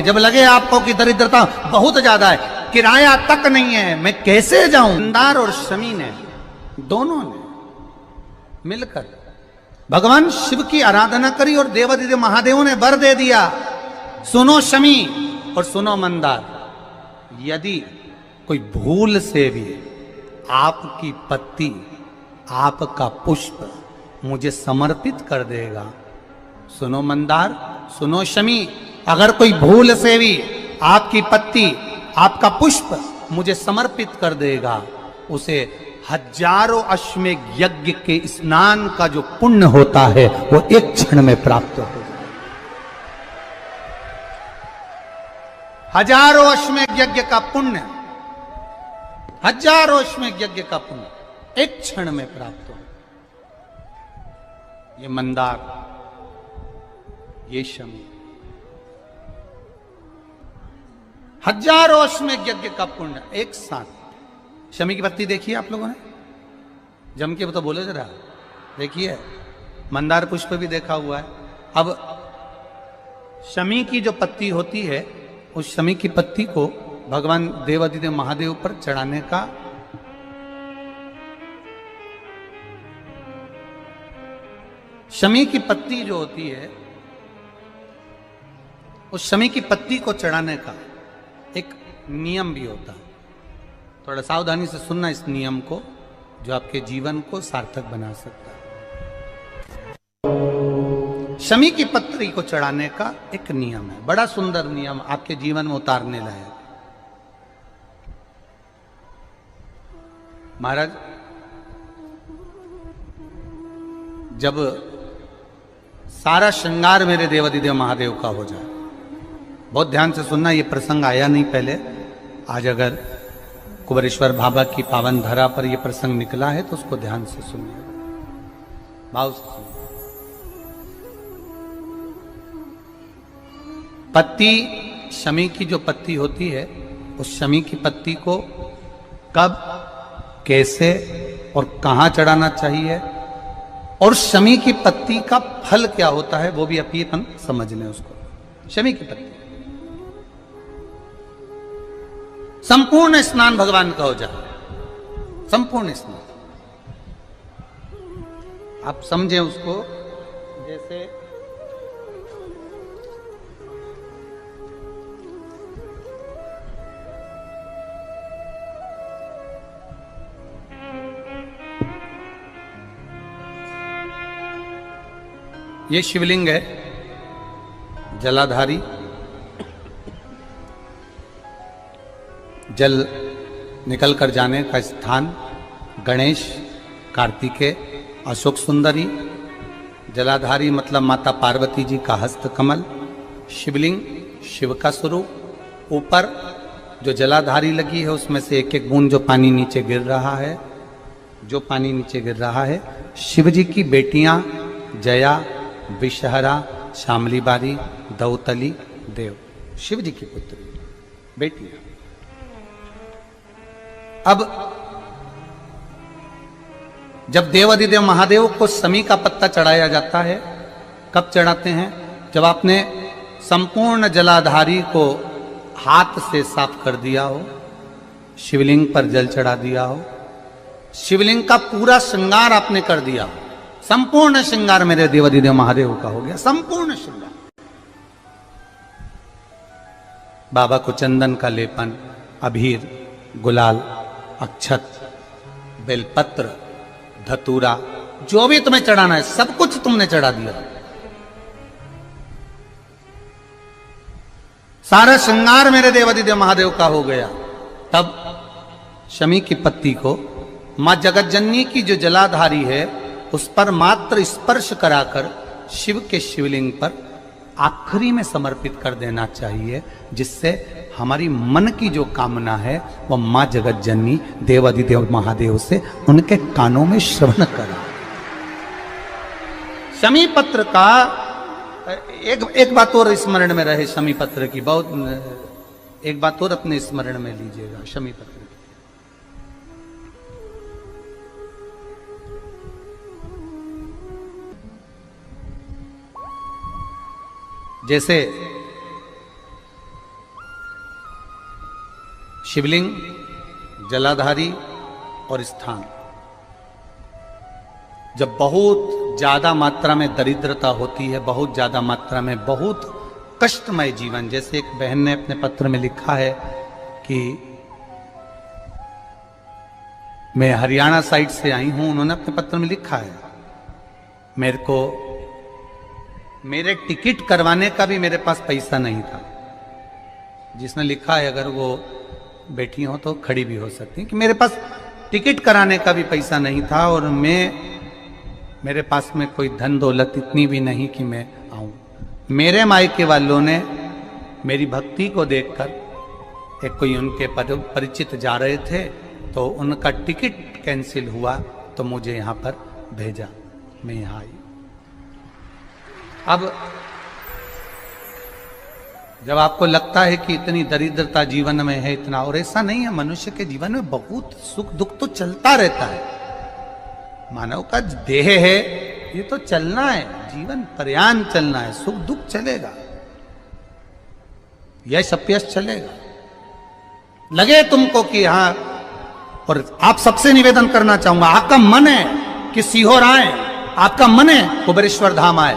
जब लगे आपको कि दरिद्रता बहुत ज्यादा है, किराया तक नहीं है, मैं कैसे जाऊं, मंदार और शमी ने दोनों ने मिलकर भगवान शिव की आराधना करी और देवादिदेव महादेव ने वर दे दिया। सुनो शमी और सुनो मंदार, यदि कोई भूल से भी आपकी पत्ती, आपका पुष्प मुझे समर्पित कर देगा, सुनो मंदार, सुनो शमी, अगर कोई भूल से भी आपकी पत्ती, आपका पुष्प मुझे समर्पित कर देगा, उसे हजारों अश्वमेध यज्ञ के स्नान का जो पुण्य होता है वो एक क्षण में प्राप्त हो जाए। हजारों अश्वमेध यज्ञ का पुण्य, हजारों अश्वमेध यज्ञ का पुण्य एक क्षण में प्राप्त हो। ये मंदार, ये शमी, हजारों अश्वमेध यज्ञ का पुण्य एक साथ। शमी की पत्ती देखी है आप लोगों ने, जम के तो बोले जरा, देखिए। मंदार पुष्प भी देखा हुआ है। अब शमी की जो पत्ती होती है, उस शमी की पत्ती को भगवान देवादिदेव महादेव पर चढ़ाने का शमी की पत्ती जो होती है, उस शमी की पत्ती को चढ़ाने का एक नियम भी होता है। थोड़ा सावधानी से सुनना इस नियम को, जो आपके जीवन को सार्थक बना सकता है। शमी की पत्ती को चढ़ाने का एक नियम है, बड़ा सुंदर नियम, आपके जीवन में उतारने लायक। महाराज, जब सारा श्रृंगार मेरे देवादिदेव महादेव का हो जाए, बहुत ध्यान से सुनना, ये प्रसंग आया नहीं पहले, आज अगर कुबेरेश्वर बाबा की पावन धरा पर यह प्रसंग निकला है तो उसको ध्यान से सुनिए, भाव से सुनिए। पत्ती, शमी की जो पत्ती होती है, उस शमी की पत्ती को कब, कैसे और कहां चढ़ाना चाहिए, और शमी की पत्ती का फल क्या होता है, वो भी अपन समझ लें उसको। शमी की पत्ती, संपूर्ण स्नान भगवान का हो जाए, संपूर्ण स्नान। आप समझें उसको, जैसे ये शिवलिंग है, जलाधारी, जल निकल कर जाने का स्थान, गणेश, कार्तिकेय, अशोक सुंदरी, जलाधारी मतलब माता पार्वती जी का हस्त कमल, शिवलिंग, शिव का स्वरूप, ऊपर जो जलाधारी लगी है उसमें से एक एक बूंद जो पानी नीचे गिर रहा है, जो पानी नीचे गिर रहा है, शिव जी की बेटियां जया, विषहरा, शामली बारी, दौतली, देव, शिव जी की पुत्री बेटियां। अब जब देवादिदेव महादेव को शमी का पत्ता चढ़ाया जाता है, कब चढ़ाते हैं, जब आपने संपूर्ण जलाधारी को हाथ से साफ कर दिया हो, शिवलिंग पर जल चढ़ा दिया हो, शिवलिंग का पूरा श्रृंगार आपने कर दिया हो, संपूर्ण श्रृंगार मेरे देवादिदेव महादेव का हो गया, संपूर्ण श्रृंगार। बाबा को चंदन का लेपन, अबीर, गुलाल, अक्षत, बेलपत्र, धतूरा, जो भी तुम्हें चढ़ाना है सब कुछ तुमने चढ़ा दिया, सारा श्रृंगार मेरे देवादिदेव महादेव का हो गया। तब शमी की पत्ती को मां जगतजननी की जो जलाधारी है उस पर मात्र स्पर्श कराकर शिव के शिवलिंग पर आखिरी में समर्पित कर देना चाहिए, जिससे हमारी मन की जो कामना है वह मां जगतजननी देवादिदेव महादेव से उनके कानों में श्रवण करा। शमी पत्र का एक बात और स्मरण में रहे, शमी पत्र की बहुत एक बात और अपने स्मरण में लीजिएगा। शमी पत्र जैसे शिवलिंग, जलाधारी और स्थान। जब बहुत ज्यादा मात्रा में दरिद्रता होती है, बहुत ज्यादा मात्रा में बहुत कष्टमय जीवन, जैसे एक बहन ने अपने पत्र में लिखा है कि मैं हरियाणा साइड से आई हूं, उन्होंने अपने पत्र में लिखा है मेरे को मेरे टिकट करवाने का भी मेरे पास पैसा नहीं था। जिसने लिखा है, अगर वो बैठी हो तो खड़ी भी हो सकती है, कि मेरे पास टिकट कराने का भी पैसा नहीं था और मेरे पास में कोई धन दौलत इतनी भी नहीं कि मैं आऊं। मेरे मायके वालों ने मेरी भक्ति को देखकर, एक कोई उनके परिचित जा रहे थे तो उनका टिकट कैंसिल हुआ तो मुझे यहां पर भेजा, मैं यहां आई। अब जब आपको लगता है कि इतनी दरिद्रता जीवन में है, इतना, और ऐसा नहीं है, मनुष्य के जीवन में बहुत सुख दुख तो चलता रहता है। मानव का देह है, ये तो चलना है, जीवन पर्यान चलना है, सुख दुख चलेगा, यश अपयश चलेगा। लगे तुमको कि हाँ, और आप सबसे निवेदन करना चाहूंगा, आपका मन है कि सीहोर आए, आपका मन है कुबेरेश्वर धाम आए,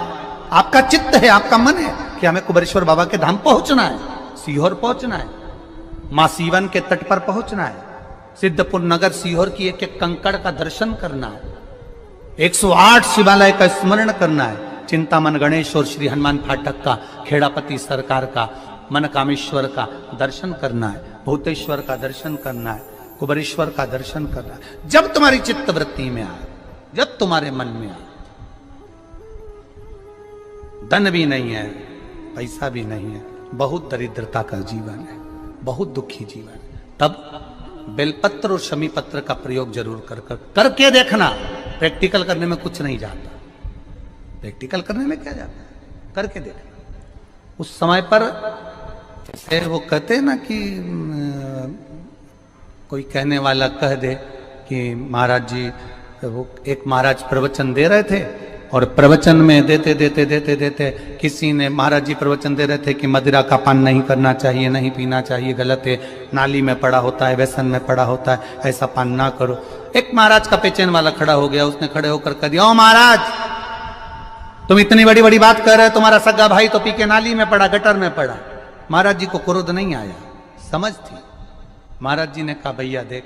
आपका चित्त है, आपका मन है कि हमें कुबेरेश्वर बाबा के धाम पहुंचना है, सीहोर पहुंचना है, मां सीवन के तट पर पहुंचना है, सिद्धपुर नगर सीहोर की एक एक कंकड़ का दर्शन करना है, 108 शिवालय का स्मरण करना है, चिंतामन गणेश और श्री हनुमान फाटक का, खेड़ापति सरकार का, मनकामेश्वर का दर्शन करना है, भूतेश्वर का दर्शन करना है, कुबेरेश्वर का दर्शन करना है। जब तुम्हारी चित्त वृत्ति में आए, जब तुम्हारे मन में आए, धन भी नहीं है, पैसा भी नहीं है, बहुत दरिद्रता का जीवन है, बहुत दुखी जीवन है, तब बेलपत्र और शमी पत्र का प्रयोग जरूर करके देखना। प्रैक्टिकल करने में कुछ नहीं जाता, प्रैक्टिकल करने में क्या जाता है, करके देखना। उस समय पर जैसे वो कहते हैं ना कि कोई कहने वाला कह दे कि महाराज जी, वो एक महाराज प्रवचन दे रहे थे और प्रवचन में देते देते देते देते किसी ने, महाराज जी प्रवचन दे रहे थे कि मदिरा का पान नहीं करना चाहिए, नहीं पीना चाहिए, गलत है, नाली में पड़ा होता है, व्यसन में पड़ा होता है, ऐसा पान ना करो। एक महाराज का पेचेन वाला खड़ा हो गया, उसने खड़े होकर कह दिया, ओ महाराज, तुम इतनी बड़ी बड़ी बात कर रहे हो, तुम्हारा सगा भाई तो पी के नाली में पड़ा, गटर में पड़ा। महाराज जी को क्रोध नहीं आया, समझ थी। महाराज जी ने कहा, भैया देख,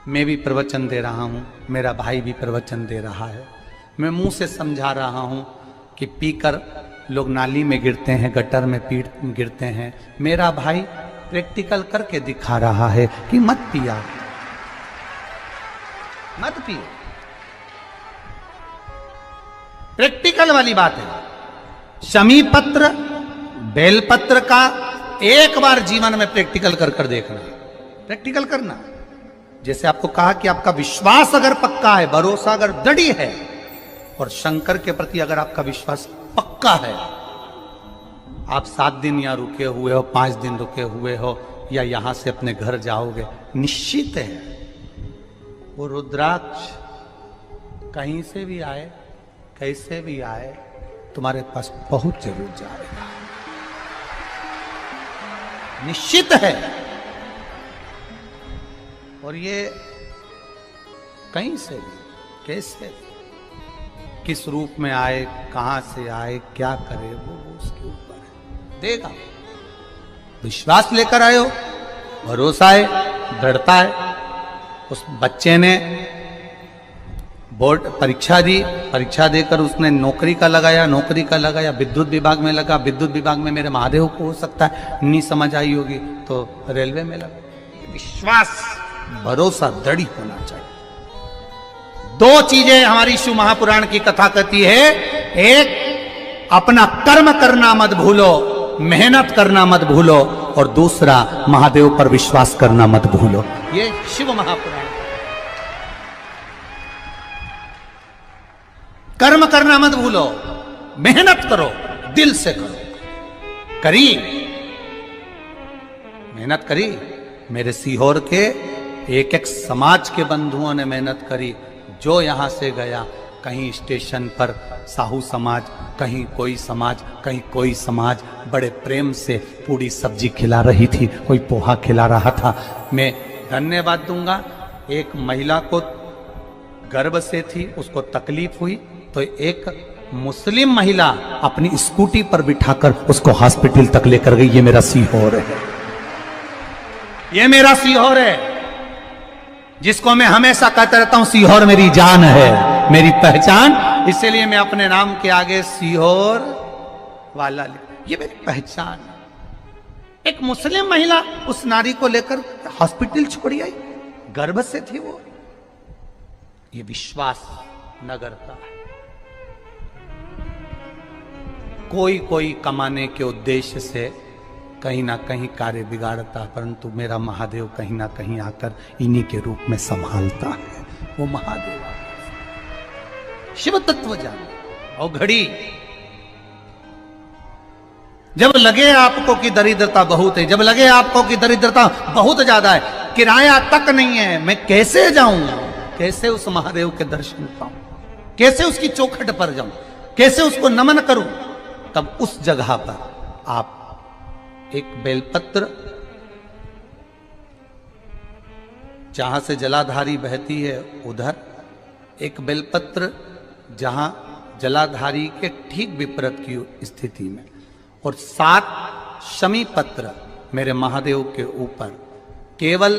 मैं भी प्रवचन दे रहा हूं, मेरा भाई भी प्रवचन दे रहा है, मैं मुंह से समझा रहा हूं कि पीकर लोग नाली में गिरते हैं, गटर में गिरते हैं, मेरा भाई प्रैक्टिकल करके दिखा रहा है कि मत पिया, मत पियो। प्रैक्टिकल वाली बात है। शमी पत्र, बेलपत्र का एक बार जीवन में प्रैक्टिकल कर देखना, प्रैक्टिकल करना। जैसे आपको कहा कि आपका विश्वास अगर पक्का है, भरोसा अगर दृढ़ है, और शंकर के प्रति अगर आपका विश्वास पक्का है, आप 7 दिन यहाँ रुके हुए हो, 5 दिन रुके हुए हो, या यहां से अपने घर जाओगे, निश्चित है वो रुद्राक्ष कहीं से भी आए, कैसे भी आए, तुम्हारे पास पहुंच जरूर जाएगा, निश्चित है। और ये कहीं से भी, कैसे भी, किस रूप में आए, कहां से आए, क्या करे, वो उसके ऊपर है, देगा। विश्वास लेकर आए हो, भरोसा है, दृढ़ता है। उस बच्चे ने बोर्ड परीक्षा दी, परीक्षा देकर उसने नौकरी का लगाया, विद्युत विभाग में लगा, विद्युत विभाग में मेरे महादेव को हो सकता है नहीं समझ आई होगी तो रेलवे में लगा। विश्वास, भरोसा दृढ़ होना चाहिए। 2 चीजें हमारी शिव महापुराण की कथा कहती है, एक अपना कर्म करना मत भूलो, मेहनत करना मत भूलो, और दूसरा महादेव पर विश्वास करना मत भूलो। ये शिव महापुराण। कर्म करना मत भूलो, मेहनत करो, दिल से करो। करी, मेहनत करी। मेरे सीहोर के एक एक समाज के बंधुओं ने मेहनत करी। जो यहां से गया, कहीं स्टेशन पर साहू समाज, कहीं कोई समाज, कहीं कोई समाज बड़े प्रेम से पूरी सब्जी खिला रही थी, कोई पोहा खिला रहा था। मैं धन्यवाद दूंगा, एक महिला को गर्भ से थी, उसको तकलीफ हुई तो एक मुस्लिम महिला अपनी स्कूटी पर बिठाकर उसको हॉस्पिटल तक लेकर गई। ये मेरा सीहोर है, ये मेरा सीहोर है, जिसको मैं हमेशा कहता रहता हूं सीहोर मेरी जान है, मेरी पहचान। इसीलिए मैं अपने नाम के आगे सीहोर वाला ये मेरी पहचान। एक मुस्लिम महिला उस नारी को लेकर हॉस्पिटल छोड़ी आई, गर्भ से थी वो। ये विश्वास नगर का है। कोई कोई कमाने के उद्देश्य से कहीं ना कहीं कार्य बिगाड़ता, परंतु मेरा महादेव कहीं ना कहीं आकर इन्हीं के रूप में संभालता है। वो महादेव शिव तत्व जाने। और घड़ी जब लगे आपको कि दरिद्रता बहुत है, जब लगे आपको कि दरिद्रता बहुत ज्यादा है, किराया तक नहीं है, मैं कैसे जाऊं, कैसे उस महादेव के दर्शन पाऊं, कैसे उसकी चौखट पर जाऊं, कैसे उसको नमन करूं, तब उस जगह पर आप एक बेलपत्र, जहां से जलाधारी बहती है उधर एक बेलपत्र, जहां जलाधारी के ठीक विपरीत की स्थिति में, और 7 शमी पत्र मेरे महादेव के ऊपर, केवल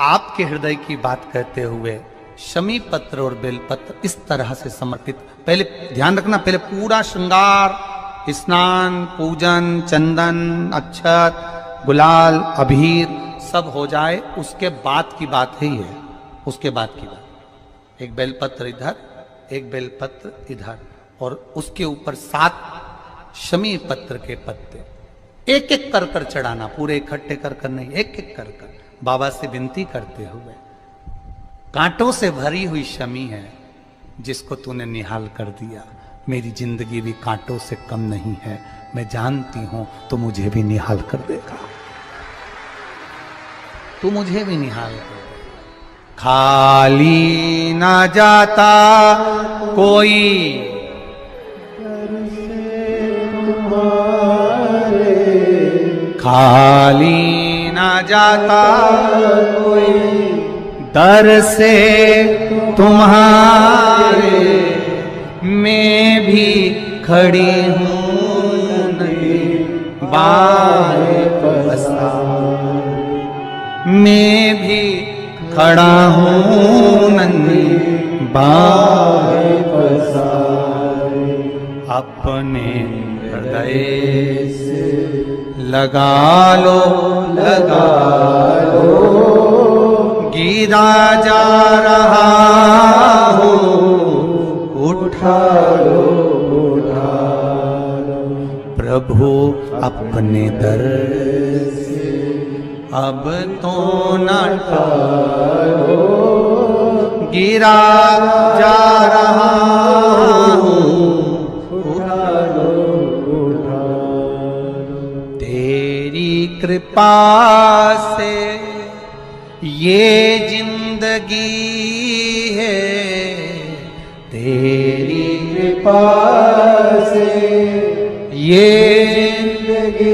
आपके हृदय की बात कहते हुए शमी पत्र और बेलपत्र इस तरह से समर्पित। पहले ध्यान रखना, पहले पूरा श्रृंगार, स्नान, पूजन, चंदन, अक्षत, गुलाल, अबीर सब हो जाए, उसके बाद की बात ही है, उसके बाद की बात। एक बेलपत्र इधर, एक बेलपत्र इधर, और उसके ऊपर 7 शमी पत्र के पत्ते एक एक कर कर चढ़ाना, पूरे इकट्ठे कर कर नहीं, एक एक कर कर बाबा से विनती करते हुए। कांटों से भरी हुई शमी है जिसको तूने निहाल कर दिया, मेरी जिंदगी भी कांटों से कम नहीं है, मैं जानती हूं तो मुझे भी निहाल कर देगा, तू मुझे भी निहाल कर देगा। खाली ना जाता कोई खाली ना जाता कोई दर से तुम्हारे, मैं भी खड़ी हूँ नहीं बाहे पसार, मैं भी खड़ा हूँ नहीं बाहे पसार। अपने हृदय से लगा लो, लगा लो, गिरा जा रहा हूँ, उठा लो, उठा लो। प्रभु अपने दर से अब तो न टालो, गिरा जा रहा हूँ, उठा लो, उठा लो। तेरी कृपा से ये जिंदगी है, तेरी कृपा से ये जिंदगी